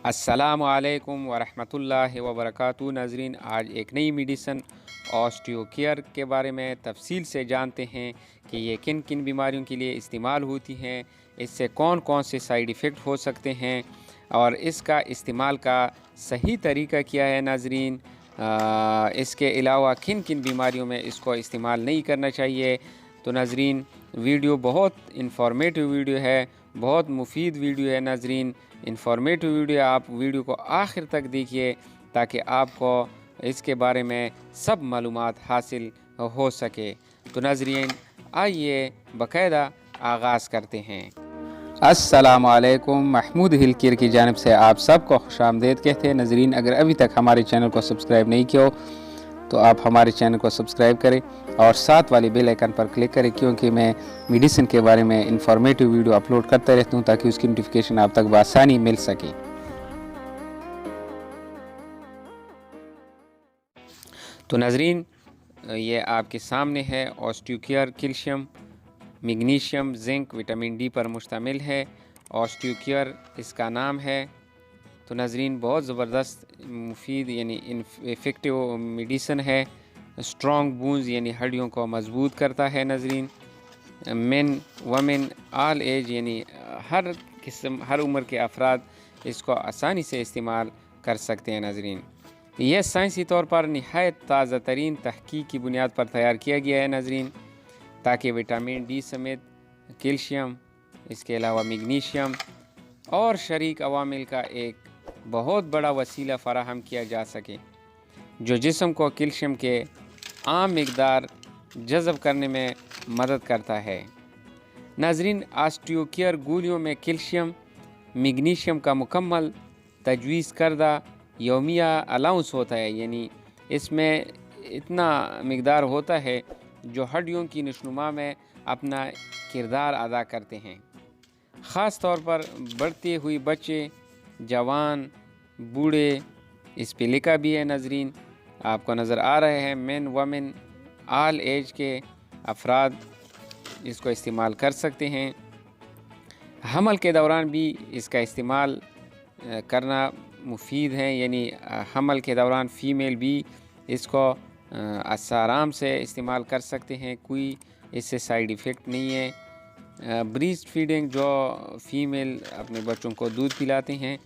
अस्सलामु अलैकुम वरहमतुल्लाहि वबरकातुहू। नाज़रीन, आज एक नई मेडिसन ऑस्टियोकेयर के बारे में तफसील से जानते हैं कि ये किन किन बीमारियों के लिए इस्तेमाल होती हैं, इससे कौन कौन से साइड इफ़ेक्ट हो सकते हैं और इसका इस्तेमाल का सही तरीका क्या है। नाज़रीन, इसके अलावा किन किन बीमारियों में इसको इस्तेमाल नहीं करना चाहिए। तो नाज़रीन, वीडियो बहुत इंफॉर्मेटिव वीडियो है, बहुत मुफीद वीडियो है। नाज़रीन, इंफॉर्मेटिव वीडियो, आप वीडियो को आखिर तक देखिए ताकि आपको इसके बारे में सब मालूमात हासिल हो सके। तो नाज़रीन, आइए बाकायदा आगाज़ करते हैं। अस्सलामु अलैकुम, महमूद हिलकिर की जानिब से आप सबको खुशामदीद कहते हैं। नाज़रीन, अगर अभी तक हमारे चैनल को सब्सक्राइब नहीं किया हो तो आप हमारे चैनल को सब्सक्राइब करें और साथ वाले बेल आइकन पर क्लिक करें, क्योंकि मैं मेडिसिन के बारे में इंफॉर्मेटिव वीडियो अपलोड करता रहता हूँ ताकि उसकी नोटिफिकेशन आप तक बआसानी मिल सके। तो नाज़रीन, ये आपके सामने है Osteocare. Calcium, magnesium, zinc, vitamin D पर मुश्तमिल है। ऑस्टियोकेयर इसका नाम है। तो नाज़रीन, बहुत ज़बरदस्त मुफीद यानी इफ़ेक्टिव मेडिसन है। स्ट्रॉन्ग बोन्स यानी हड्डियों को मजबूत करता है। नाज़रीन, मेन वमेन आल एज यानी हर किस्म हर उम्र के अफराद इसको आसानी से इस्तेमाल कर सकते हैं। नाज़रीन, यह साइंसी तौर पर नहायत ताज़ा तरीन तहकीक की बुनियाद पर तैयार किया गया है। नाज़रीन, ताकि विटामिन डी समेत कैल्शियम, इसके अलावा मैग्नीशियम और शरीक अवामिल का एक बहुत बड़ा वसीला फ़राहम किया जा सके जो जिस्म को कैल्शियम के आम मकदार जज़ब करने में मदद करता है। नाज़रीन, ऑस्टियोकेयर गोलियों में कैल्शियम मैग्नीशियम का मुकम्मल तजवीज़ करदा यौमिया अलाउंस होता है, यानी इसमें इतना मकदार होता है जो हड्डियों की नशोनुमा में अपना किरदार अदा करते हैं। ख़ास तौर पर बढ़ते हुए बच्चे, जवान, बूढ़े, इस पे लिखा भी है। नाज़रीन, आपको नज़र आ रहे हैं मेन वमेन आल एज के अफराद इसको इस्तेमाल कर सकते हैं। हमल के दौरान भी इसका इस्तेमाल करना मुफीद है, यानी हमल के दौरान फ़ीमेल भी इसको आराम से इस्तेमाल कर सकते हैं, कोई इससे साइड इफ़ेक्ट नहीं है। ब्रीस्ट फीडिंग, जो फ़ीमेल अपने बच्चों को दूध पिलाते हैं,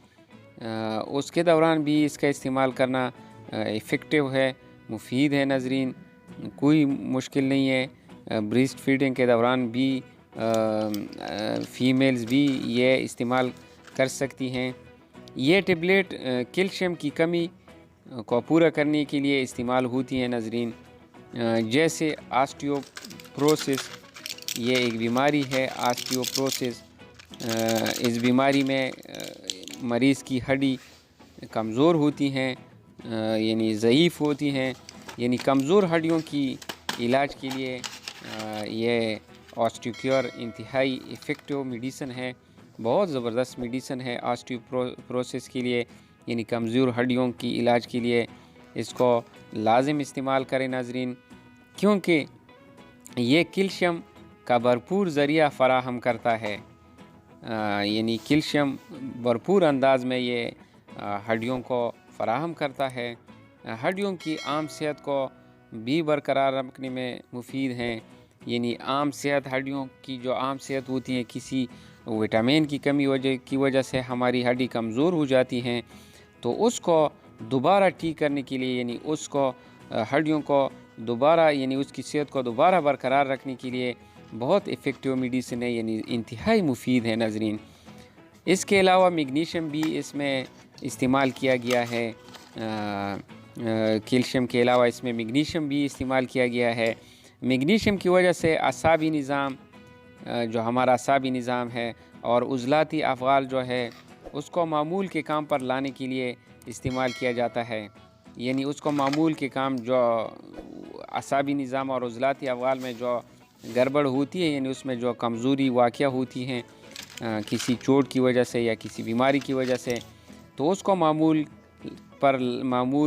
उसके दौरान भी इसका इस्तेमाल करना इफ़ेक्टिव है, मुफीद है। नाज़रीन, कोई मुश्किल नहीं है। ब्रीस्ट फीडिंग के दौरान भी फ़ीमेल्स भी ये इस्तेमाल कर सकती हैं। ये टेबलेट कैल्शियम की कमी को पूरा करने के लिए इस्तेमाल होती है। नाज़रीन, जैसे ऑस्टियोपोरोसिस, ये एक बीमारी है ऑस्टियोपोरोसिस। इस बीमारी में मरीज़ की हड्डी कमज़ोर होती हैं, यानी ज़ईफ़ होती हैं, यानी कमज़ोर हड्डियों की इलाज के लिए ये ऑस्टियोकेयर इंतहाई इफ़ेक्टिव मेडिसन है, बहुत ज़बरदस्त मेडिसन है ऑस्टियोपोरोसिस के लिए, यानी कमज़ोर हड्डियों की इलाज के लिए इसको लाजिम इस्तेमाल करें। नाज़रीन, क्योंकि ये कैल्शियम का भरपूर ज़रिया फ़राहम करता है, यानी कैल्शियम भरपूर अंदाज में ये हड्डियों को फ़राहम करता है। हड्डियों की आम सेहत को भी बरकरार रखने में मुफीद हैं, यानी आम सेहत, हड्डियों की जो आम सेहत होती है, किसी विटामिन की कमी की वजह से हमारी हड्डी कमज़ोर हो जाती हैं, तो उसको दोबारा ठीक करने के लिए, यानी उसको हड्डियों को दोबारा, यानी उसकी सेहत को दोबारा बरकरार रखने के लिए बहुत इफ़ेक्टिव मेडिसिन है, यानी इंतहाई मुफीद है। नाज़रीन, इसके अलावा मैग्नीशियम भी इसमें इस्तेमाल किया गया है। कैल्शियम के अलावा इसमें मैग्नीशियम भी इस्तेमाल किया गया है। मैग्नीशियम की वजह से असाबी निज़ाम, जो हमारा असाबी निज़ाम है और उज़लाती अफ़आल जो है उसको मामूल के काम पर लाने के लिए इस्तेमाल किया जाता है, यानी उसको मामूल के काम, जो असाबी निज़ाम और उज़लाती अफ़आल में जो गड़बड़ होती है, यानी उसमें जो कमज़ोरी वाक़या होती हैं किसी चोट की वजह से या किसी बीमारी की वजह से, तो उसको मामूल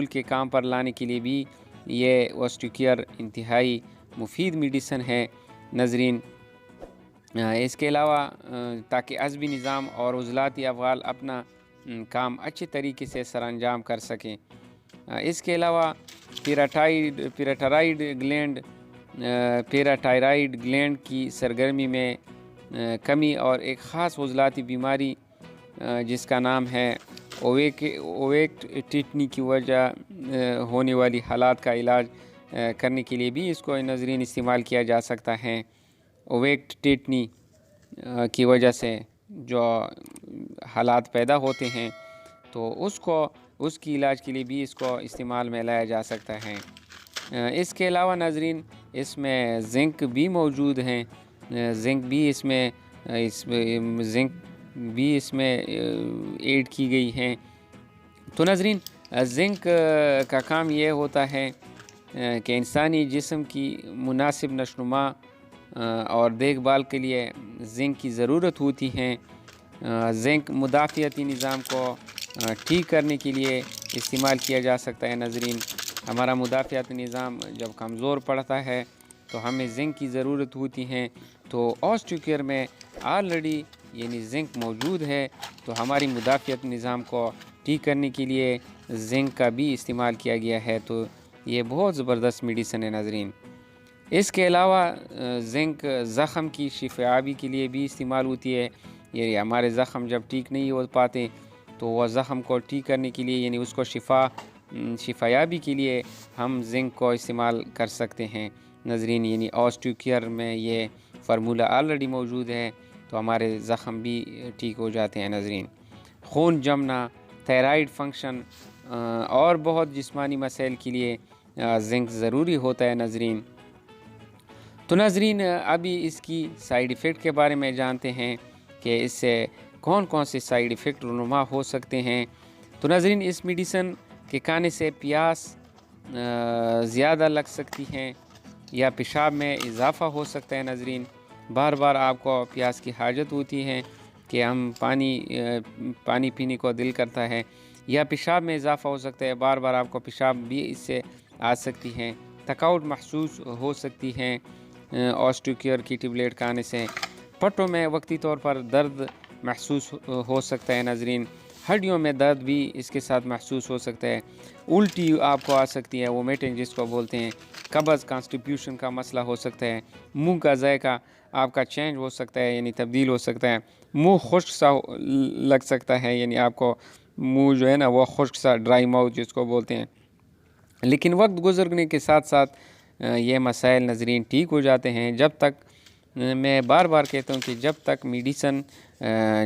के काम पर लाने के लिए भी ये ऑस्टियोकेयर इंतहाई मुफीद मेडिसन है। नाज़रीन, इसके अलावा ताकि अज़बी निज़ाम और उज़लाती अफ़आल अपना کام اچھے طریقے سے سر انجام کر سکیں۔ اس کے علاوہ پیراٹائرائڈ گلینڈ کی سرگرمی میں کمی اور ایک خاص عضلاتی بیماری جس کا نام ہے اوویکٹ ٹیٹنی کی وجہ ہونے والی حالات کا علاج کرنے کے لیے بھی اس کو ناظرین استعمال کیا جا سکتا ہے۔ اوویکٹ ٹیٹنی کی وجہ سے جو حالات پیدا ہوتے ہیں تو اس کی علاج کے لیے بھی اس کو استعمال میں لایا جا سکتا ہے۔ اس کے علاوہ ناظرین اس میں زنک بھی موجود ہیں، زنک بھی اس میں ایڈ کی گئی ہیں۔ تو ناظرین زنک کا کام یہ ہوتا ہے کہ انسانی جسم کی مناسب نشوونما اور دیکھ بھال کے لیے زنک کی ضرورت ہوتی ہے۔ زنک مدافعتی نظام کو ٹھیک کرنے کے لیے استعمال کیا جا سکتا ہے۔ ناظرین ہمارا مدافعتی نظام جب کمزور پڑتا ہے تو ہمیں زنک کی ضرورت ہوتی ہے، تو اوسٹیوکیئر میں آلریڈی یعنی زنک موجود ہے، تو ہماری مدافعتی نظام کو ٹھیک کرنے کے لیے زنک کا بھی استعمال کیا گیا ہے، تو یہ بہت زبردست میڈیسن ہے ناظرین۔ اس کے علاوہ زنک زخم کی شفایابی کے لیے بھی استعمال ہوتی ہے، یعنی ہمارے زخم جب ٹھیک نہیں ہو پاتے تو وہ زخم کو ٹھیک کرنے کے لیے یعنی اس کو شفایابی کے لیے ہم زنک کو استعمال کر سکتے ہیں ناظرین۔ یعنی اوسٹیوکیئر میں یہ فارمولہ آلریڈی موجود ہے تو ہمارے زخم بھی ٹھیک ہو جاتے ہیں ناظرین۔ خون جمنا، تھائرائیڈ فنکشن اور بہت جسمانی مسائل کے لیے زنک ضروری ہوتا ہے ناظرین۔ تو ناظرین ابھی اس کی سائیڈ ایفیکٹ کے بارے میں جانتے ہیں کہ اس سے کون کون سے سائیڈ ایفیکٹ رونما ہو سکتے ہیں۔ تو ناظرین اس میڈیسن کے کھانے سے پیاس زیادہ لگ سکتی ہیں یا پیشاب میں اضافہ ہو سکتا ہے ناظرین۔ بار بار آپ کو پیاس کی حاجت ہوتی ہے کہ ہم پانی پینے کو دل کرتا ہے، یا پیشاب میں اضافہ ہو سکتا ہے، بار بار آپ کو پیشاب بھی اس سے آ سکتی ہیں۔ تھکاوٹ محسوس ہو سکتی ہے اوسٹیوکیئر کی ٹیبلیٹ کھانے سے۔ پٹوں میں وقتی طور پر درد محسوس ہو سکتا ہے ناظرین۔ ہڈیوں میں درد بھی اس کے ساتھ محسوس ہو سکتا ہے۔ الٹی آپ کو آ سکتی ہے، وومیٹنگ جس کو بولتے ہیں۔ قبض کانسٹیپیوشن کا مسئلہ ہو سکتا ہے۔ منہ کا ذائقہ آپ کا چینج ہو سکتا ہے، یعنی تبدیل ہو سکتا ہے۔ منہ خشک سا لگ سکتا ہے، یعنی آپ کو منہ جو ہے نا وہ خشک سا، ڈرائی ماؤتھ جس کو بولتے ہیں۔ لیکن وقت گزرنے کے ساتھ ساتھ یہ مسائل ناظرین ٹھیک ہو جاتے ہیں۔ جب تک میں بار بار کہتا ہوں کہ جب تک میڈیسن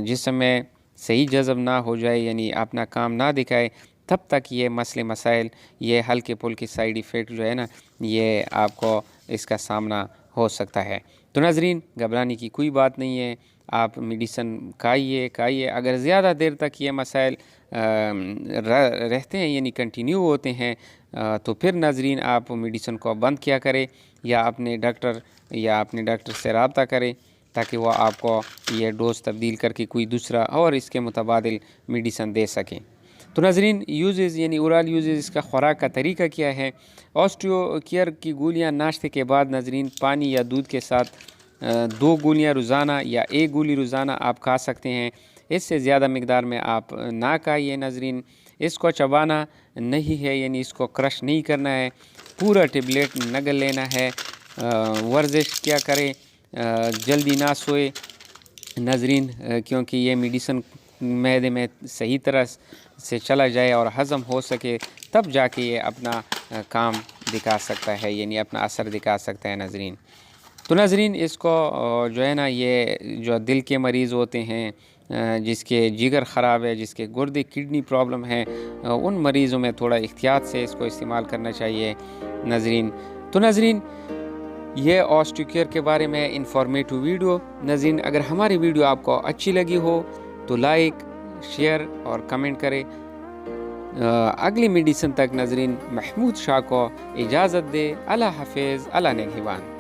جسم میں صحیح جذب نہ ہو جائے، یعنی اپنا کام نہ دکھائے، تب تک یہ مسائل یہ ہلکے پھلکے سائیڈ ایفیکٹ جو ہے نا یہ آپ کو اس کا سامنا ہو سکتا ہے۔ تو ناظرین گھبرانے کی کوئی بات نہیں ہے، آپ میڈیسن کھائیے۔ اگر زیادہ دیر تک یہ مسائل رہتے ہیں یعنی کنٹینیو ہوتے ہیں تو پھر ناظرین آپ میڈیسن کو بند کیا کریں یا اپنے ڈاکٹر سے رابطہ کریں تاکہ وہ آپ کو یہ ڈوز تبدیل کر کے کوئی دوسرا اور اس کے متبادل میڈیسن دے سکیں۔ تو ناظرین یوزز یعنی اورال یوزز، اس کا خوراک کا طریقہ کیا ہے؟ اوسٹیوکیئر کی گولیاں ناشتے کے بعد ناظرین پانی یا دودھ کے ساتھ 2 گولیاں روزانہ یا 1 گولی روزانہ آپ کھا سکتے ہیں۔ اس سے زیادہ مقدار میں آپ نہ کھائیے ناظرین۔ اس کو چبانا نہیں ہے، یعنی اس کو کرش نہیں کرنا ہے، پورا ٹیبلیٹ نگل لینا ہے۔ ورزش کیا کرے، جلدی نہ سوئے ناظرین، کیونکہ یہ میڈیسن معدے میں صحیح طرح سے چلا جائے اور ہضم ہو سکے، تب جا کے یہ اپنا کام دکھا سکتا ہے، یعنی اپنا اثر دکھا سکتا ہے ناظرین۔ تو ناظرین اس کو جو ہے نا یہ جو دل کے مریض ہوتے ہیں، جس کے جگر خراب ہے، جس کے گردے کڈنی پرابلم ہے، ان مریضوں میں تھوڑا احتیاط سے اس کو استعمال کرنا چاہیے ناظرین۔ تو ناظرین یہ اوسٹیوکیئر کے بارے میں انفارمیٹو ویڈیو ناظرین، اگر ہماری ویڈیو آپ کو اچھی لگی ہو تو لائک، شیئر اور کمنٹ کریں۔ اگلی میڈیسن تک ناظرین محمود شاہ کو اجازت دے۔ اللہ حافظ، اللہ نگہبان۔